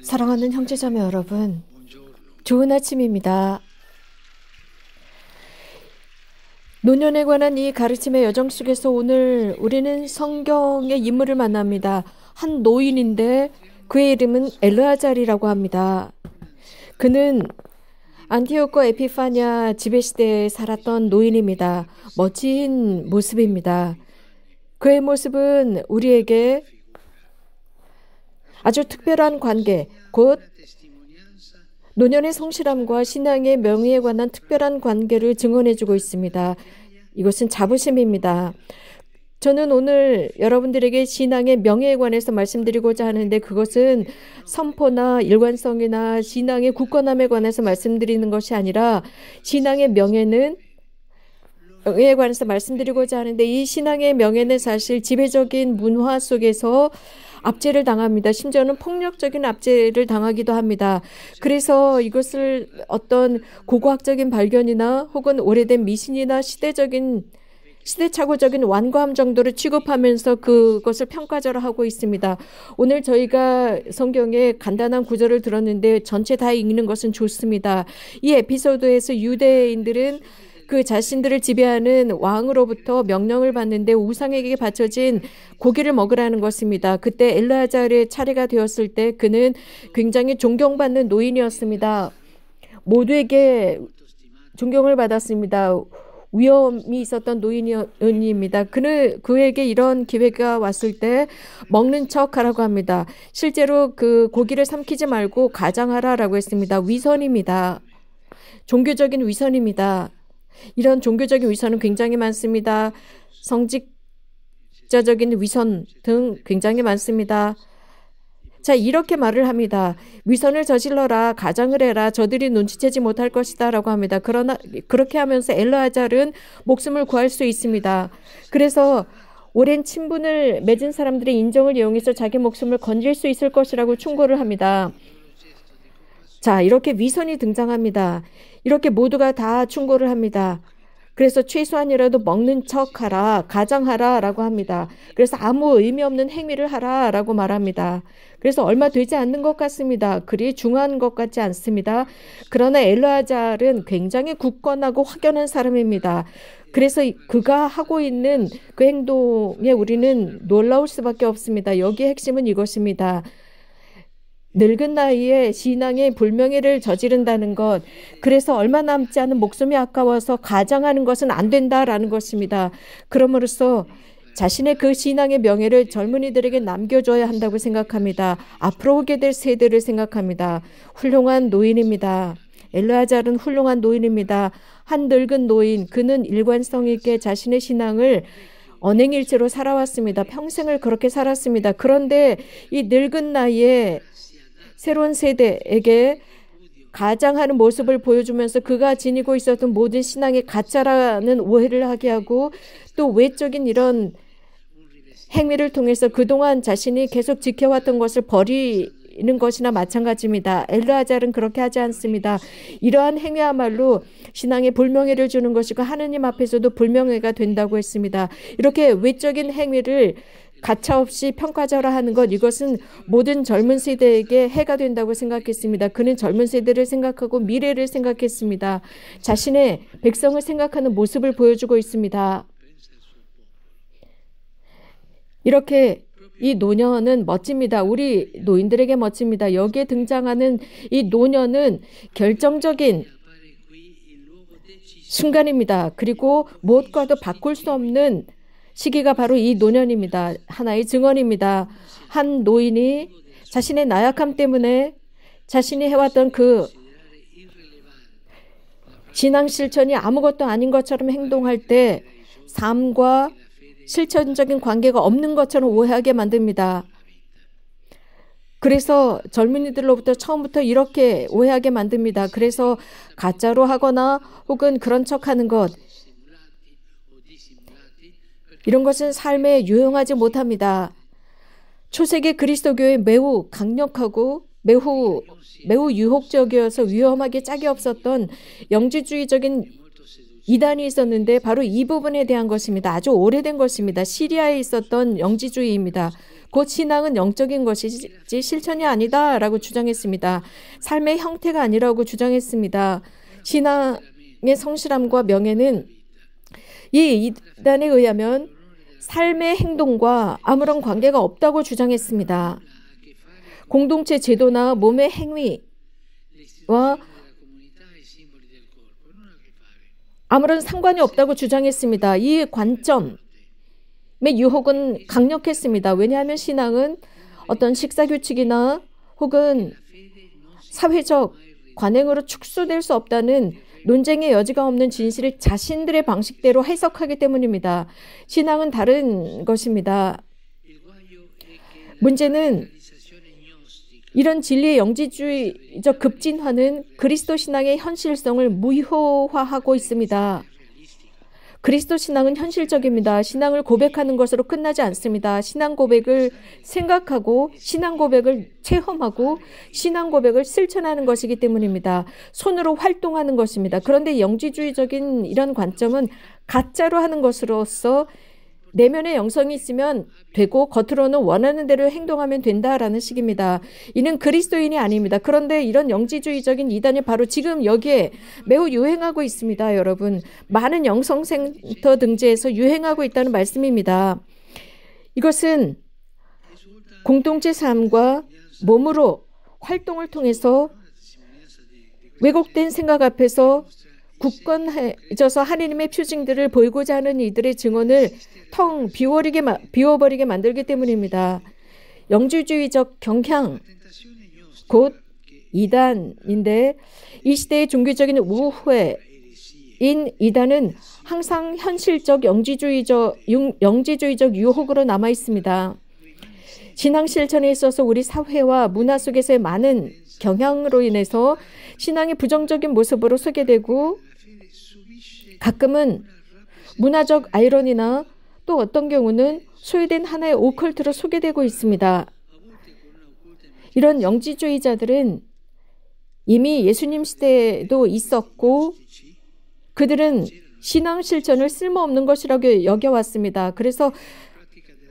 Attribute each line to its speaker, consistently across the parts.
Speaker 1: 사랑하는 형제자매 여러분, 좋은 아침입니다. 노년에 관한 이 가르침의 여정 속에서 오늘 우리는 성경의 인물을 만납니다. 한 노인인데 그의 이름은 엘르아잘이라고 합니다. 그는 안티오코 에피파냐 지배시대에 살았던 노인입니다. 멋진 모습입니다. 그의 모습은 우리에게 아주 특별한 관계, 곧 노년의 성실함과 신앙의 명예에 관한 특별한 관계를 증언해주고 있습니다. 이것은 자부심입니다. 저는 오늘 여러분들에게 신앙의 명예에 관해서 말씀드리고자 하는데 그것은 선포나 일관성이나 신앙의 굳건함에 관해서 말씀드리는 것이 아니라 신앙의 명예에 관해서 말씀드리고자 하는데 이 신앙의 명예는 사실 지배적인 문화 속에서 압제를 당합니다. 심지어는 폭력적인 압제를 당하기도 합니다. 그래서 이것을 어떤 고고학적인 발견이나 혹은 오래된 미신이나 시대착오적인 완고함 정도로 취급하면서 그것을 평가절하하고 있습니다. 오늘 저희가 성경에 간단한 구절을 들었는데 전체 다 읽는 것은 좋습니다. 이 에피소드에서 유대인들은 그 자신들을 지배하는 왕으로부터 명령을 받는데 우상에게 바쳐진 고기를 먹으라는 것입니다. 그때 엘르아잘의 차례가 되었을 때 그는 굉장히 존경받는 노인이었습니다. 모두에게 존경을 받았습니다. 위엄이 있었던 노인입니다. 그에게 이런 기회가 왔을 때 먹는 척하라고 합니다. 실제로 그 고기를 삼키지 말고 가장하라라고 했습니다. 위선입니다. 종교적인 위선입니다. 이런 종교적인 위선은 굉장히 많습니다. 성직자적인 위선 등 굉장히 많습니다. 자, 이렇게 말을 합니다. 위선을 저질러라, 가장을 해라, 저들이 눈치채지 못할 것이다 라고 합니다. 그러나 그렇게 하면서 엘르아잘은 목숨을 구할 수 있습니다. 그래서 오랜 친분을 맺은 사람들의 인정을 이용해서 자기 목숨을 건질 수 있을 것이라고 충고를 합니다. 자, 이렇게 위선이 등장합니다. 이렇게 모두가 다 충고를 합니다. 그래서 최소한이라도 먹는 척하라, 가장하라 라고 합니다. 그래서 아무 의미 없는 행위를 하라 라고 말합니다. 그래서 얼마 되지 않는 것 같습니다. 그리 중요한 것 같지 않습니다. 그러나 엘르아잘은 굉장히 굳건하고 확연한 사람입니다. 그래서 그가 하고 있는 그 행동에 우리는 놀라울 수밖에 없습니다. 여기의 핵심은 이것입니다. 늙은 나이에 신앙의 불명예를 저지른다는 것, 그래서 얼마 남지 않은 목숨이 아까워서 가장하는 것은 안 된다라는 것입니다. 그럼으로써 자신의 그 신앙의 명예를 젊은이들에게 남겨줘야 한다고 생각합니다. 앞으로 오게 될 세대를 생각합니다. 훌륭한 노인입니다. 엘르아잘은 훌륭한 노인입니다. 한 늙은 노인, 그는 일관성 있게 자신의 신앙을 언행일체로 살아왔습니다. 평생을 그렇게 살았습니다. 그런데 이 늙은 나이에 새로운 세대에게 가장하는 모습을 보여주면서 그가 지니고 있었던 모든 신앙이 가짜라는 오해를 하게 하고 또 외적인 이런 행위를 통해서 그동안 자신이 계속 지켜왔던 것을 버리는 것이나 마찬가지입니다. 엘르아잘은 그렇게 하지 않습니다. 이러한 행위야말로 신앙에 불명예를 주는 것이고 하느님 앞에서도 불명예가 된다고 했습니다. 이렇게 외적인 행위를 가차없이 평가절하하는 것, 이것은 모든 젊은 세대에게 해가 된다고 생각했습니다. 그는 젊은 세대를 생각하고 미래를 생각했습니다. 자신의 백성을 생각하는 모습을 보여주고 있습니다. 이렇게 이 노년은 멋집니다. 우리 노인들에게 멋집니다. 여기에 등장하는 이 노년은 결정적인 순간입니다. 그리고 무엇과도 바꿀 수 없는 시기가 바로 이 노년입니다. 하나의 증언입니다. 한 노인이 자신의 나약함 때문에 자신이 해왔던 그 신앙 실천이 아무것도 아닌 것처럼 행동할 때 삶과 실천적인 관계가 없는 것처럼 오해하게 만듭니다. 그래서 젊은이들로부터 처음부터 이렇게 오해하게 만듭니다. 그래서 가짜로 하거나 혹은 그런 척하는 것, 이런 것은 삶에 유용하지 못합니다. 초세기 그리스도교회 매우 강력하고 매우 유혹적이어서 위험하게 짝이 없었던 영지주의적인 이단이 있었는데 바로 이 부분에 대한 것입니다. 아주 오래된 것입니다. 시리아에 있었던 영지주의입니다. 곧 신앙은 영적인 것이지 실천이 아니다라고 주장했습니다. 삶의 형태가 아니라고 주장했습니다. 신앙의 성실함과 명예는 이 이단에 의하면 삶의 행동과 아무런 관계가 없다고 주장했습니다. 공동체 제도나 몸의 행위와 아무런 상관이 없다고 주장했습니다. 이 관점의 유혹은 강력했습니다. 왜냐하면 신앙은 어떤 식사규칙이나 혹은 사회적 관행으로 축소될 수 없다는 논쟁의 여지가 없는 진실을 자신들의 방식대로 해석하기 때문입니다. 신앙은 다른 것입니다. 문제는 이런 진리의 영지주의적 급진화는 그리스도 신앙의 현실성을 무효화하고 있습니다. 그리스도 신앙은 현실적입니다. 신앙을 고백하는 것으로 끝나지 않습니다. 신앙 고백을 생각하고 신앙 고백을 체험하고 신앙 고백을 실천하는 것이기 때문입니다. 손으로 활동하는 것입니다. 그런데 영지주의적인 이런 관점은 가짜로 하는 것으로서 내면의 영성이 있으면 되고 겉으로는 원하는 대로 행동하면 된다라는 식입니다. 이는 그리스도인이 아닙니다. 그런데 이런 영지주의적인 이단이 바로 지금 여기에 매우 유행하고 있습니다. 여러분, 많은 영성센터 등지에서 유행하고 있다는 말씀입니다. 이것은 공동체 삶과 몸으로 활동을 통해서 왜곡된 생각 앞에서 굳건해져서 하나님의 표징들을 보이고자 하는 이들의 증언을 텅 비워버리게 만들기 때문입니다. 영지주의적 경향, 곧 이단인데 이 시대의 종교적인 우회인 이단은 항상 현실적 영지주의적 유혹으로 남아 있습니다. 신앙 실천에 있어서 우리 사회와 문화 속에서의 많은 경향으로 인해서 신앙이 부정적인 모습으로 소개되고 가끔은 문화적 아이러니나 또 어떤 경우는 소외된 하나의 오컬트로 소개되고 있습니다. 이런 영지주의자들은 이미 예수님 시대에도 있었고 그들은 신앙 실천을 쓸모없는 것이라고 여겨왔습니다. 그래서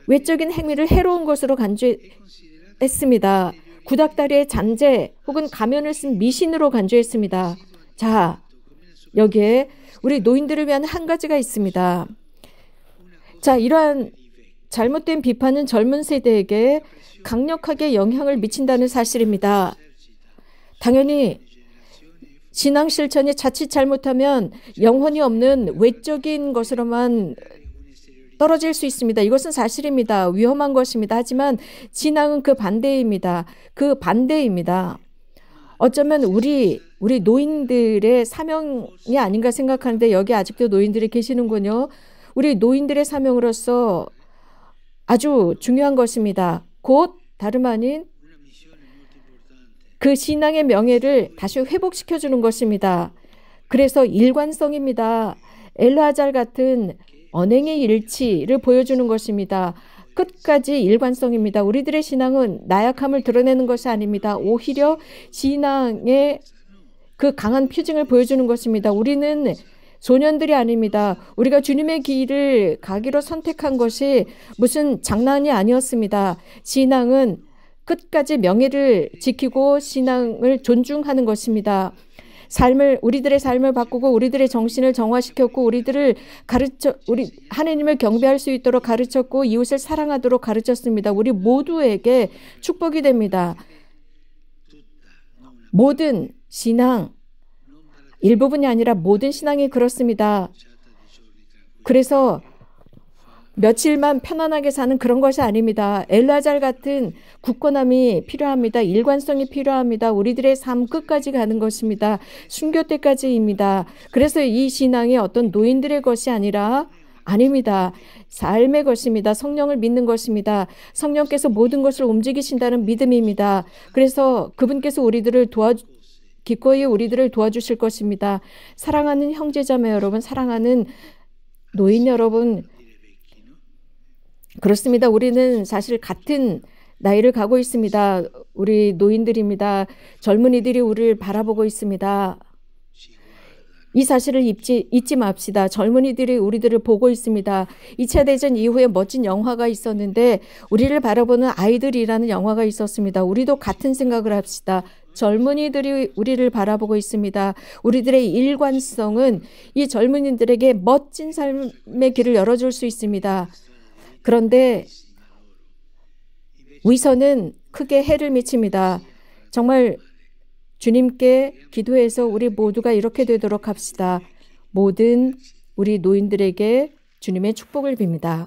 Speaker 1: 외적인 행위를 해로운 것으로 간주했습니다. 구닥다리에 잔재 혹은 가면을 쓴 미신으로 간주했습니다. 자, 여기에 우리 노인들을 위한 한 가지가 있습니다. 자, 이러한 잘못된 비판은 젊은 세대에게 강력하게 영향을 미친다는 사실입니다. 당연히 신앙 실천이 자칫 잘못하면 영혼이 없는 외적인 것으로만 떨어질 수 있습니다. 이것은 사실입니다. 위험한 것입니다. 하지만 신앙은 그 반대입니다. 그 반대입니다. 어쩌면 우리 노인들의 사명이 아닌가 생각하는데 여기 아직도 노인들이 계시는군요. 우리 노인들의 사명으로서 아주 중요한 것입니다. 곧 다름 아닌 그 신앙의 명예를 다시 회복시켜주는 것입니다. 그래서 일관성입니다. 엘르아잘 같은 언행의 일치를 보여주는 것입니다. 끝까지 일관성입니다. 우리들의 신앙은 나약함을 드러내는 것이 아닙니다. 오히려 신앙의 그 강한 표징을 보여주는 것입니다. 우리는 소년들이 아닙니다. 우리가 주님의 길을 가기로 선택한 것이 무슨 장난이 아니었습니다. 신앙은 끝까지 명예를 지키고 신앙을 존중하는 것입니다. 우리들의 삶을 바꾸고 우리들의 정신을 정화시켰고 우리 하나님을 경배할 수 있도록 가르쳤고 이웃을 사랑하도록 가르쳤습니다. 우리 모두에게 축복이 됩니다. 모든 신앙, 일부분이 아니라 모든 신앙이 그렇습니다. 그래서 며칠만 편안하게 사는 그런 것이 아닙니다. 엘르아잘 같은 굳건함이 필요합니다. 일관성이 필요합니다. 우리들의 삶 끝까지 가는 것입니다. 순교 때까지입니다. 그래서 이 신앙이 어떤 노인들의 것이 아닙니다. 삶의 것입니다. 성령을 믿는 것입니다. 성령께서 모든 것을 움직이신다는 믿음입니다. 그래서 그분께서 기꺼이 우리들을 도와주실 것입니다. 사랑하는 형제자매 여러분, 사랑하는 노인 여러분, 그렇습니다. 우리는 사실 같은 나이를 가고 있습니다. 우리 노인들입니다. 젊은이들이 우리를 바라보고 있습니다. 이 사실을 잊지 맙시다. 젊은이들이 우리들을 보고 있습니다. 2차 대전 이후에 멋진 영화가 있었는데 우리를 바라보는 아이들이라는 영화가 있었습니다. 우리도 같은 생각을 합시다. 젊은이들이 우리를 바라보고 있습니다. 우리들의 일관성은 이 젊은이들에게 멋진 삶의 길을 열어줄 수 있습니다. 그런데 위선은 크게 해를 미칩니다. 정말 주님께 기도해서 우리 모두가 이렇게 되도록 합시다. 모든 우리 노인들에게 주님의 축복을 빕니다.